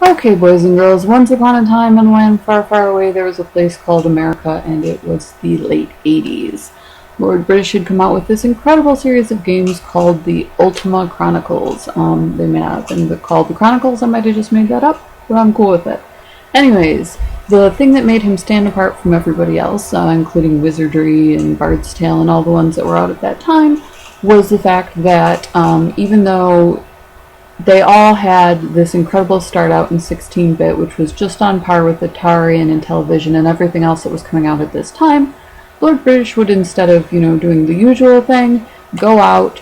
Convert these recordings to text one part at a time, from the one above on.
Okay, boys and girls, once upon a time in a land far, far away, there was a place called America, and it was the late 80s. Lord British had come out with this incredible series of games called the Ultima Chronicles. They may not have been called the Chronicles, I might have just made that up, but I'm cool with it. Anyways, the thing that made him stand apart from everybody else, including Wizardry and Bard's Tale and all the ones that were out at that time, was the fact that even though they all had this incredible start out in 16-bit, which was just on par with Atari and Intellivision and everything else that was coming out at this time, Lord British would, instead of, doing the usual thing, go out,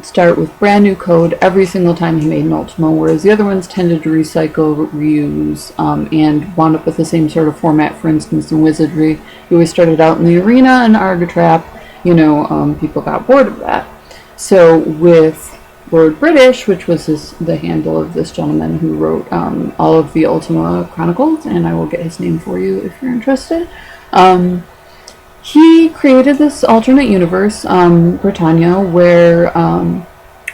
start with brand new code every single time he made an Ultima, whereas the other ones tended to recycle, reuse, and wound up with the same sort of format. For instance, in Wizardry, he always started out in the arena and Argatrap. People got bored of that. So with Lord British, which was the handle of this gentleman who wrote all of the Ultima Chronicles, and I will get his name for you if you're interested. He created this alternate universe, Britannia, where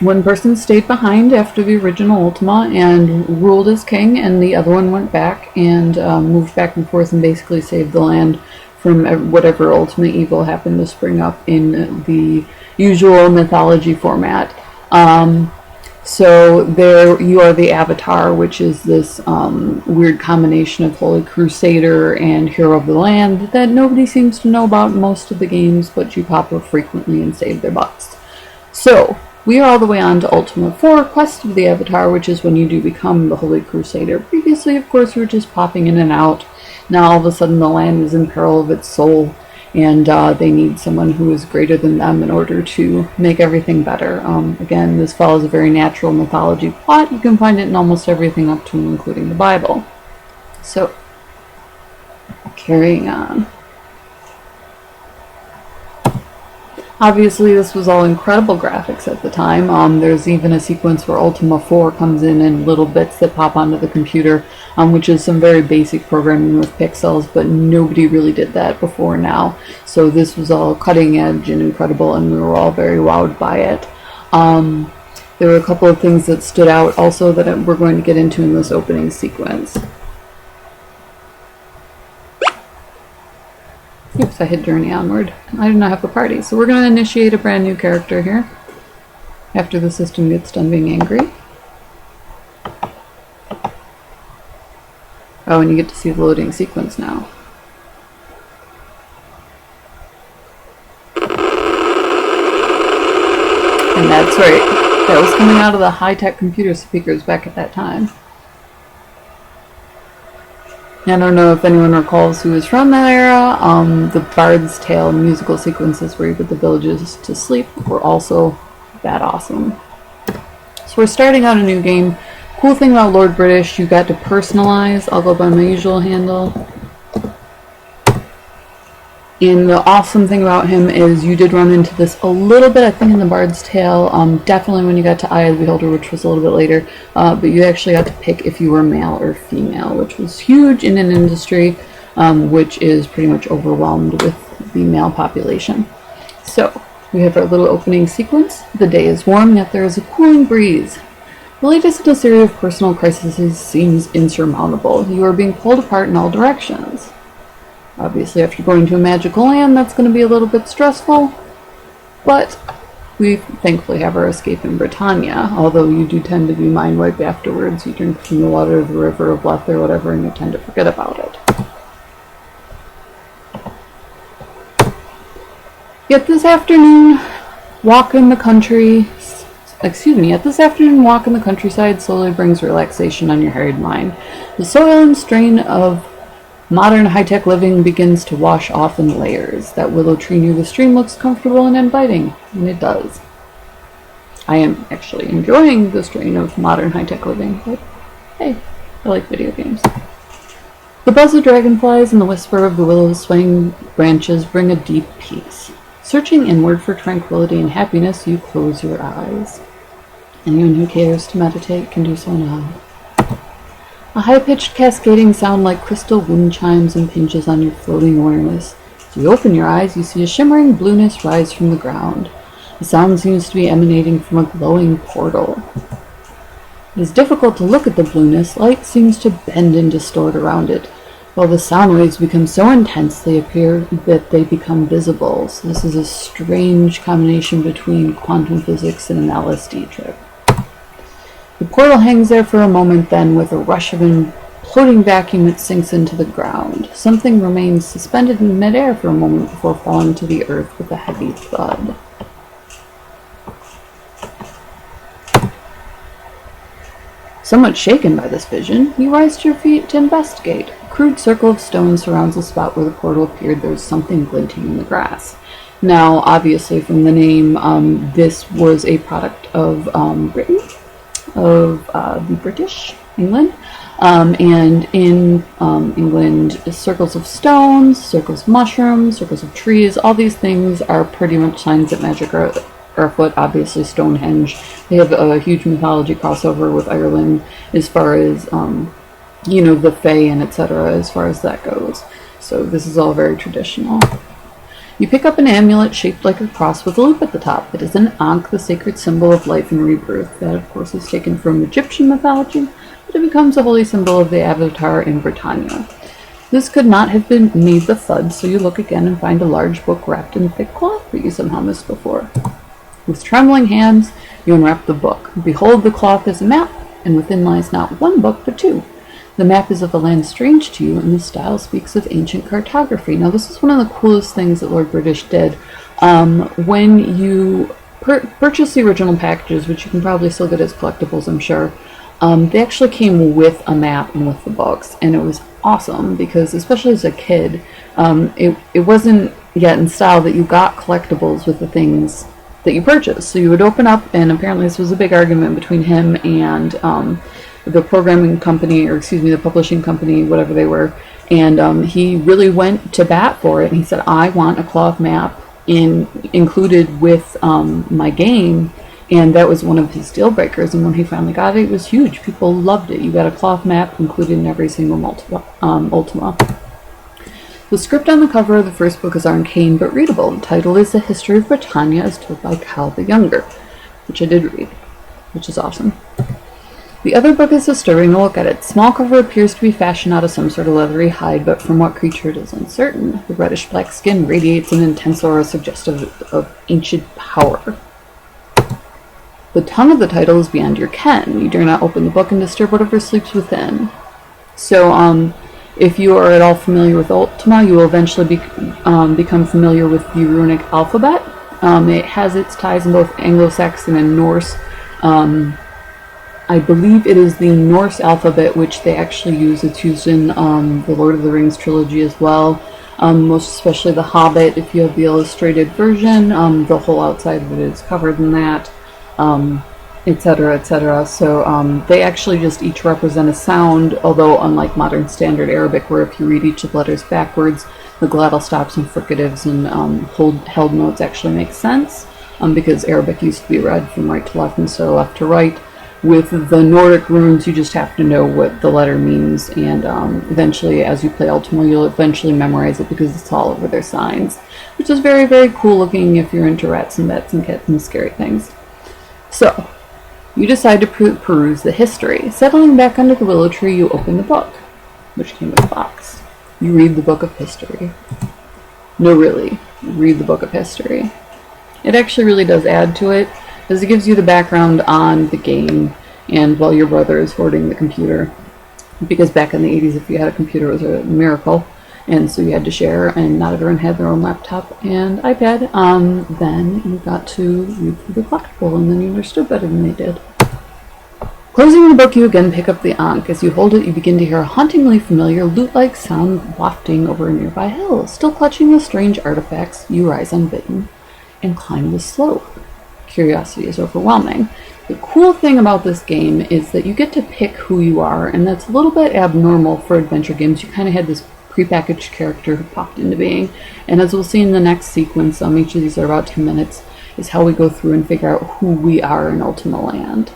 one person stayed behind after the original Ultima and ruled as king, and the other one went back and moved back and forth and basically saved the land from whatever ultimate evil happened to spring up in the usual mythology format. So there you are, the Avatar, which is this weird combination of Holy Crusader and Hero of the Land that nobody seems to know about in most of the games, but you pop up frequently and save their butts. So we are all the way on to Ultima IV Quest of the Avatar, which is when you do become the Holy Crusader. Previously, of course, you were just popping in and out. Now all of a sudden the land is in peril of its soul, and they need someone who is greater than them in order to make everything better. Again, this follows a very natural mythology plot. You can find it in almost everything up to and including the Bible. So, carrying on. Obviously, this was all incredible graphics at the time. There's even a sequence where Ultima 4 comes in little bits that pop onto the computer, which is some very basic programming with pixels, but nobody really did that before now. So this was all cutting edge and incredible, and we were all very wowed by it. There were a couple of things that stood out also that we're going to get into in this opening sequence. Oops, I hit Journey Onward. I do not have a party, so we're going to initiate a brand new character here after the system gets done being angry. Oh, and you get to see the loading sequence now. And that's right, that was coming out of the high-tech computer speakers back at that time. I don't know if anyone recalls who was from that era. The Bard's Tale musical sequences where you put the villages to sleep were also that awesome. So we're starting out a new game. Cool thing about Lord British, you got to personalize. I'll go by my usual handle. And the awesome thing about him is you did run into this a little bit, I think, in the Bard's Tale. Definitely when you got to Eye of the Beholder, which was a little bit later. But you actually got to pick if you were male or female, which was huge in an industry which is pretty much overwhelmed with the male population. So we have our little opening sequence. The day is warm, yet there is a cooling breeze. The latest in a series of personal crises seems insurmountable. You are being pulled apart in all directions. Obviously, after going to a magical land, that's going to be a little bit stressful, but we thankfully have our escape in Britannia, although you do tend to be mind wiped afterwards. You drink from the water of the river of Lethe or whatever, and you tend to forget about it. Yet this afternoon, walk in the countryside slowly brings relaxation on your harried mind. The soil and strain of modern high-tech living begins to wash off in layers. That willow tree near the stream looks comfortable and inviting, and it does. I am actually enjoying the strain of modern high-tech living, but hey, I like video games. The buzz of dragonflies and the whisper of the willow's swaying branches bring a deep peace. Searching inward for tranquility and happiness, you close your eyes. Anyone who cares to meditate can do so now. A high-pitched cascading sound like crystal wind chimes impinges on your floating awareness. As you open your eyes, you see a shimmering blueness rise from the ground. The sound seems to be emanating from a glowing portal. It is difficult to look at the blueness. Light seems to bend and distort around it, while the sound waves become so intense they appear that they become visible. So this is a strange combination between quantum physics and an LSD trip. The portal hangs there for a moment, then with a rush of imploding vacuum it sinks into the ground. Something remains suspended in midair for a moment before falling to the earth with a heavy thud. Somewhat shaken by this vision, you rise to your feet to investigate. A crude circle of stone surrounds the spot where the portal appeared. There was something glinting in the grass. Now, obviously, from the name, this was a product of Britain, of the British, England. And in England, circles of stones, circles of mushrooms, circles of trees, all these things are pretty much signs that magic are afoot. Obviously, Stonehenge. They have a huge mythology crossover with Ireland as far as, the Fae and etc. as far as that goes. So this is all very traditional. You pick up an amulet shaped like a cross with a loop at the top. It is an Ankh, the sacred symbol of life and rebirth. That, of course, is taken from Egyptian mythology, but it becomes a holy symbol of the Avatar in Britannia. This could not have been made the thud, so you look again and find a large book wrapped in thick cloth that you somehow missed before. With trembling hands, you unwrap the book. Behold, the cloth is a map, and within lies not one book, but two. The map is of a land strange to you, and the style speaks of ancient cartography. Now, this is one of the coolest things that Lord British did. When you purchase the original packages, which you can probably still get as collectibles, I'm sure, they actually came with a map and with the books, and it was awesome because, especially as a kid, it wasn't yet in style that you got collectibles with the things that you purchased. So you would open up, and apparently this was a big argument between him and the programming company, or excuse me, the publishing company, whatever they were, and he really went to bat for it. And he said, I want a cloth map included with my game, and that was one of his deal breakers. And when he finally got it, it was huge. People loved it. You got a cloth map included in every single Ultima. The script on the cover of the first book is arcane but readable. The title is The History of Britannia as told by Cal the Younger, which I did read, which is awesome. The other book is disturbing to look at it. Small cover appears to be fashioned out of some sort of leathery hide, but from what creature it is uncertain. The reddish-black skin radiates an intense aura suggestive of ancient power. The tongue of the title is beyond your ken. You dare not open the book and disturb whatever sleeps within. So, if you are at all familiar with Ultima, you will eventually become familiar with the Runic alphabet. It has its ties in both Anglo-Saxon and Norse. I believe it is the Norse alphabet which they actually use. It's used in the Lord of the Rings trilogy as well. Most especially The Hobbit. If you have the illustrated version, the whole outside of it is covered in that, etc., etc. So they actually just each represent a sound, although unlike modern standard Arabic, where if you read each of the letters backwards, the glottal stops and fricatives and held notes actually make sense, because Arabic used to be read from right to left instead of left to right. With the Nordic runes, you just have to know what the letter means, and eventually, as you play Ultima, you'll eventually memorize it because it's all over their signs, which is very, very cool looking if you're into rats and bats and cats and scary things. So, you decide to peruse the history. Settling back under the willow tree, you open the book, which came with a box. You read the book of history. No, really, read the book of history. It actually really does add to it, because it gives you the background on the game and while your brother is hoarding the computer. Because back in the 80s, if you had a computer, it was a miracle, and so you had to share, and not everyone had their own laptop and iPad. Then you got to read through the collectible, and then you understood better than they did. Closing the book, you again pick up the Ankh. As you hold it, you begin to hear a hauntingly familiar lute-like sound wafting over a nearby hill. Still clutching the strange artifacts, you rise unbidden and climb the slope. Curiosity is overwhelming. The cool thing about this game is that you get to pick who you are, and that's a little bit abnormal for adventure games. You kind of had this prepackaged character who popped into being, and as we'll see in the next sequence, each of these are about 10 minutes, is how we go through and figure out who we are in Ultima Land.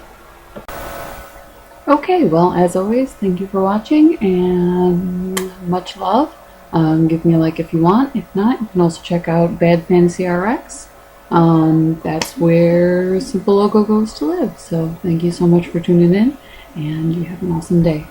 Okay, well, as always, thank you for watching, and much love. Give me a like if you want. If not, you can also check out Bad Fantasy RX. That's where Simple Logo goes to live. So thank you so much for tuning in, and you have an awesome day.